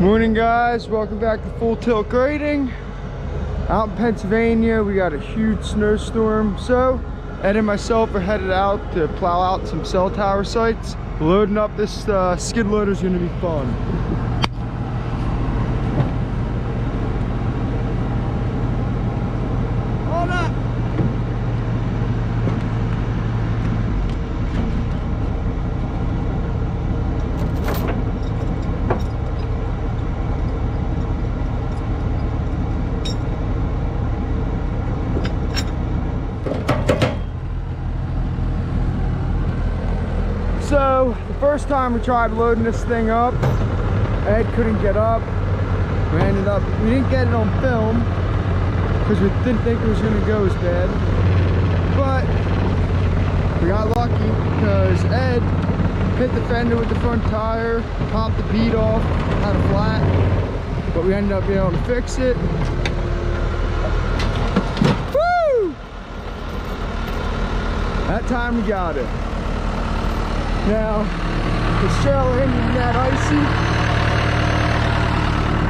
Morning guys, welcome back to Full Tilt Grading. Out in Pennsylvania, we got a huge snowstorm, so Ed and myself are headed out to plow out some cell tower sites. Loading up this skid loader is going to be fun. Hold up! So, the first time we tried loading this thing up, Ed couldn't get up. We didn't get it on film because we didn't think it was going to go as bad. But we got lucky because Ed hit the fender with the front tire, popped the bead off, had a flat, but we ended up being able to fix it. Woo! That time we got it. Now, this trailer isn't that icy.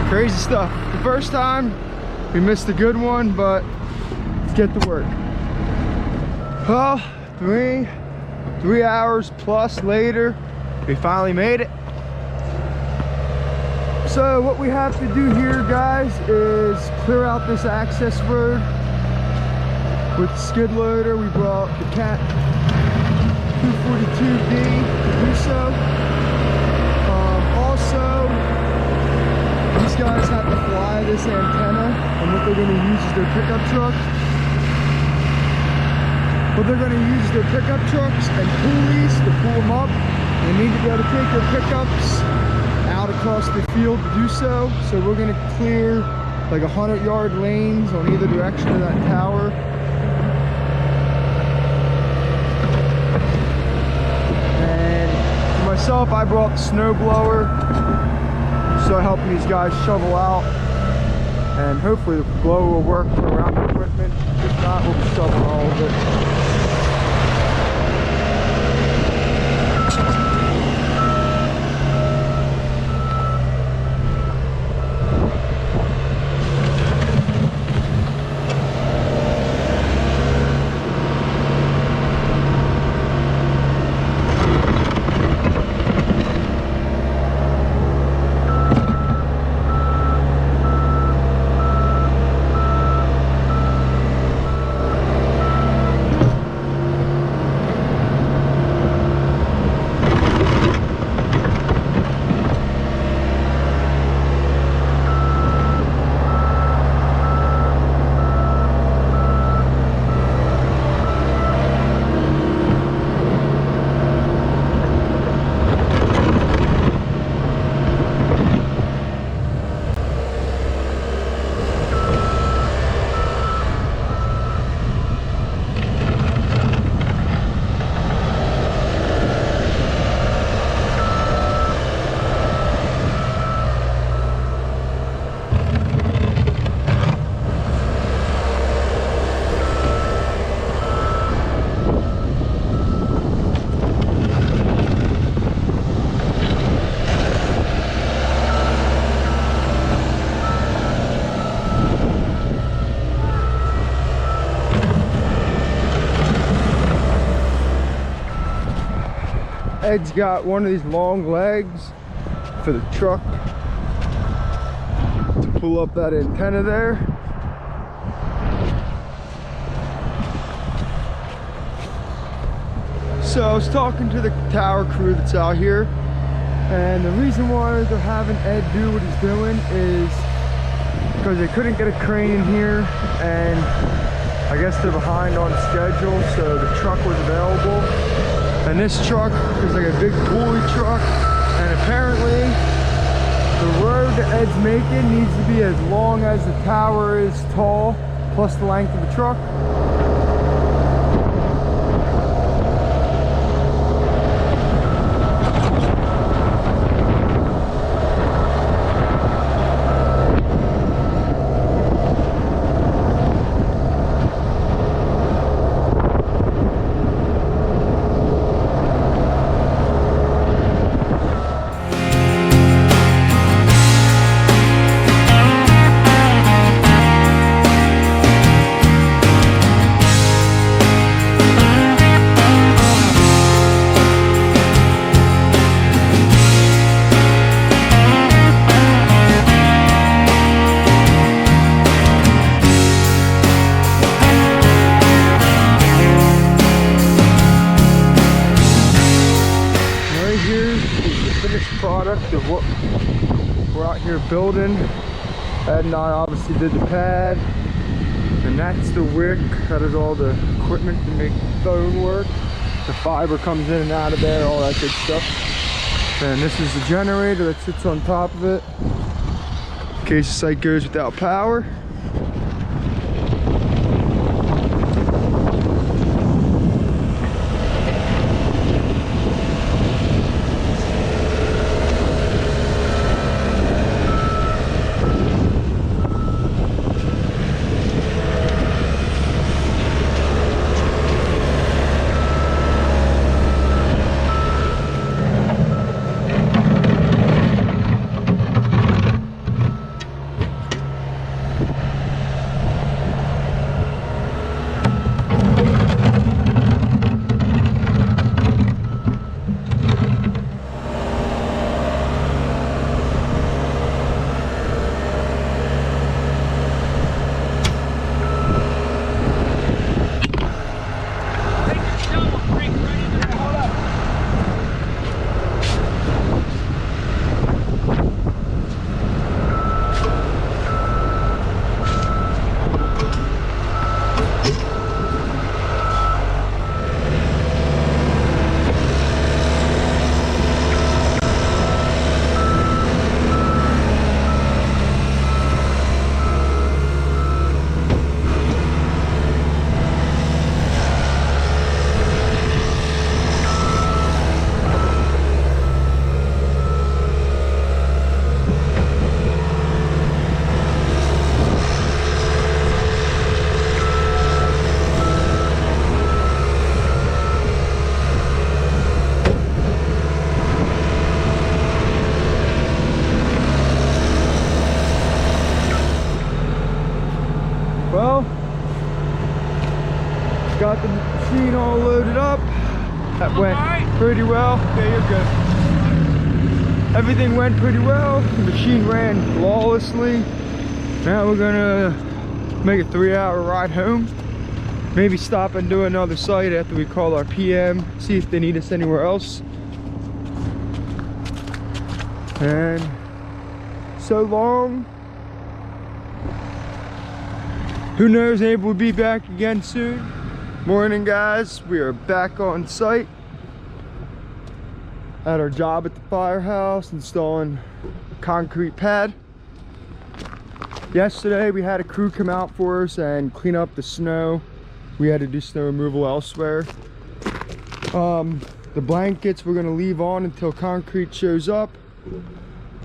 Crazy stuff. The first time, we missed a good one, but let's get to work. Well, three hours plus later, we finally made it. So what we have to do here, guys, is clear out this access road with the skid loader. We brought the Cat 242D to do so. Also, these guys have to fly this antenna, and what they're going to use is their pickup truck. And pulleys to pull them up. They need to be able to take their pickups out across the field to do so. So we're going to clear like 100-yard lanes on either direction of that tower. Myself, I brought the snow blower, so helping these guys shovel out, and hopefully the blower will work around the equipment. If not, we'll be shoveling all of it. Ed's got one of these long legs for the truck to pull up that antenna there. So I was talking to the tower crew that's out here, and the reason why they're having Ed do what he's doing is because they couldn't get a crane in here, and I guess they're behind on schedule, so the truck was available. And this truck is like a big pulley truck, and apparently the road that Ed's making needs to be as long as the tower is tall, plus the length of the truck. we're out here building. Ed and I obviously did the pad. And that's the wick. That is all the equipment to make the phone work. The fiber comes in and out of there, all that good stuff. And this is the generator that sits on top of it in case the site goes without power. Well, got the machine all loaded up. That went pretty well. Okay, you're good. Everything went pretty well. The machine ran flawlessly. Now we're gonna make a 3-hour ride home. Maybe stop and do another site after we call our PM, see if they need us anywhere else. And so long. Who knows, maybe we'll be back again soon. Morning, guys. We are back on site at our job at the Firehouse, installing concrete pad. Yesterday, we had a crew come out for us and clean up the snow. We had to do snow removal elsewhere. The blankets we're gonna leave on until concrete shows up.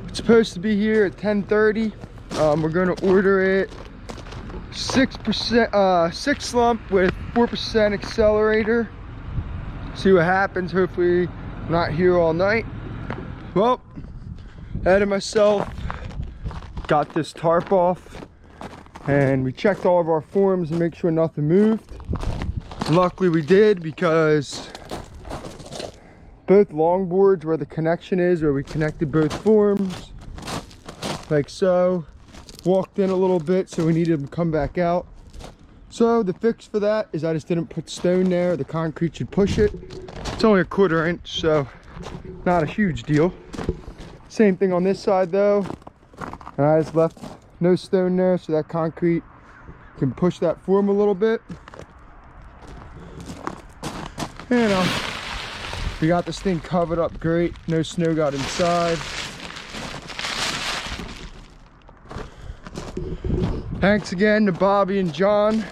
It's supposed to be here at 10:30. We're gonna order it 6 slump with 4% accelerator. See what happens. Hopefully not here all night. Well, Ed and myself got this tarp off and we checked all of our forms to make sure nothing moved. Luckily we did, because both longboards where the connection is, where we connected both forms like so, walked in a little bit, so we needed to come back out. So the fix for that is I just didn't put stone there. The concrete should push it. It's only a 1/4 inch, so not a huge deal. Same thing on this side though, and I just left no stone there so that concrete can push that form a little bit. You know, we got this thing covered up great. No snow got inside. Thanks again to Bobby and John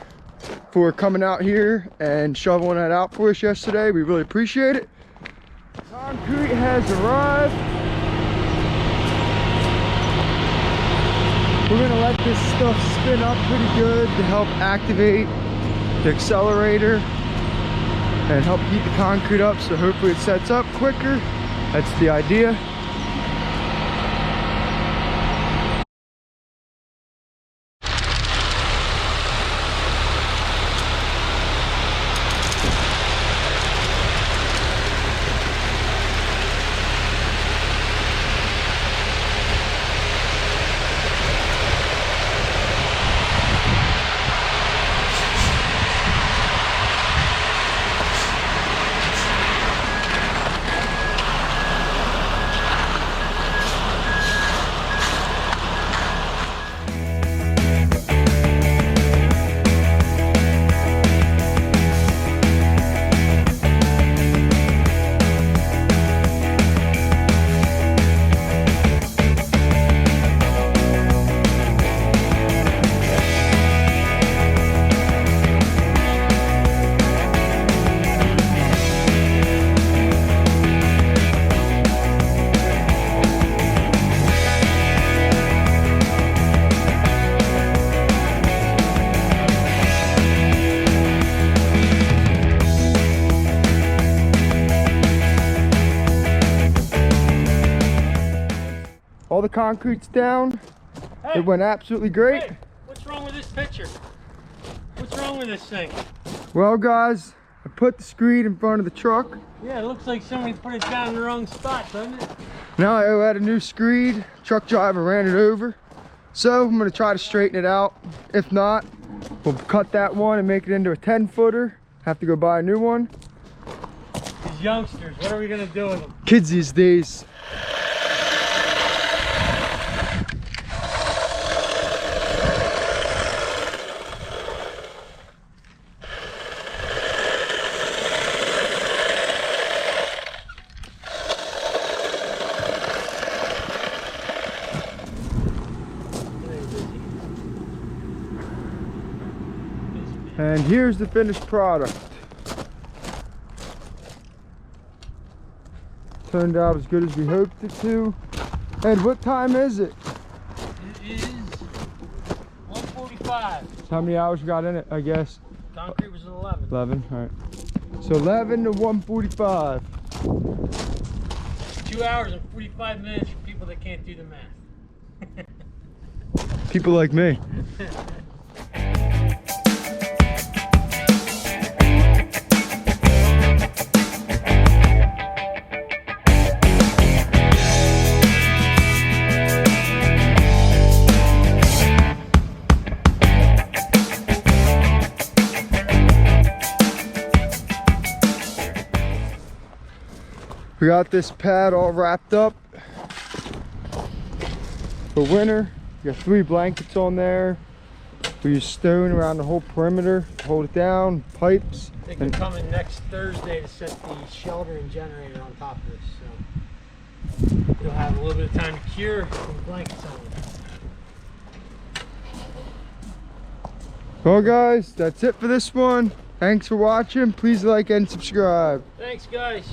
for coming out here and shoveling that out for us yesterday. We really appreciate it. Concrete has arrived. We're gonna let this stuff spin up pretty good to help activate the accelerator and help heat the concrete up, so hopefully it sets up quicker. That's the idea. All the concrete's down. Hey, it went absolutely great. Hey, what's wrong with this picture? What's wrong with this thing? Well, guys, I put the screed in front of the truck. Yeah, it looks like somebody put it down in the wrong spot, doesn't it? Now I had a new screed. Truck driver ran it over. So I'm gonna try to straighten it out. If not, we'll cut that one and make it into a 10-footer. Have to go buy a new one. These youngsters, what are we gonna do with them? Kids these days. And here's the finished product. Turned out as good as we hoped it to. And what time is it? It is 1:45. How many hours you got in it, I guess? Concrete was at 11. 11, all right. So 11 to 1:45. 2 hours and 45 minutes for people that can't do the math. People like me. We got this pad all wrapped up for winter. We got 3 blankets on there. We use stone around the whole perimeter to hold it down, pipes. They can come in next Thursday to set the shelter and generator on top of this. So you'll have a little bit of time to cure and blankets on it. Well guys, that's it for this one. Thanks for watching. Please like and subscribe. Thanks guys.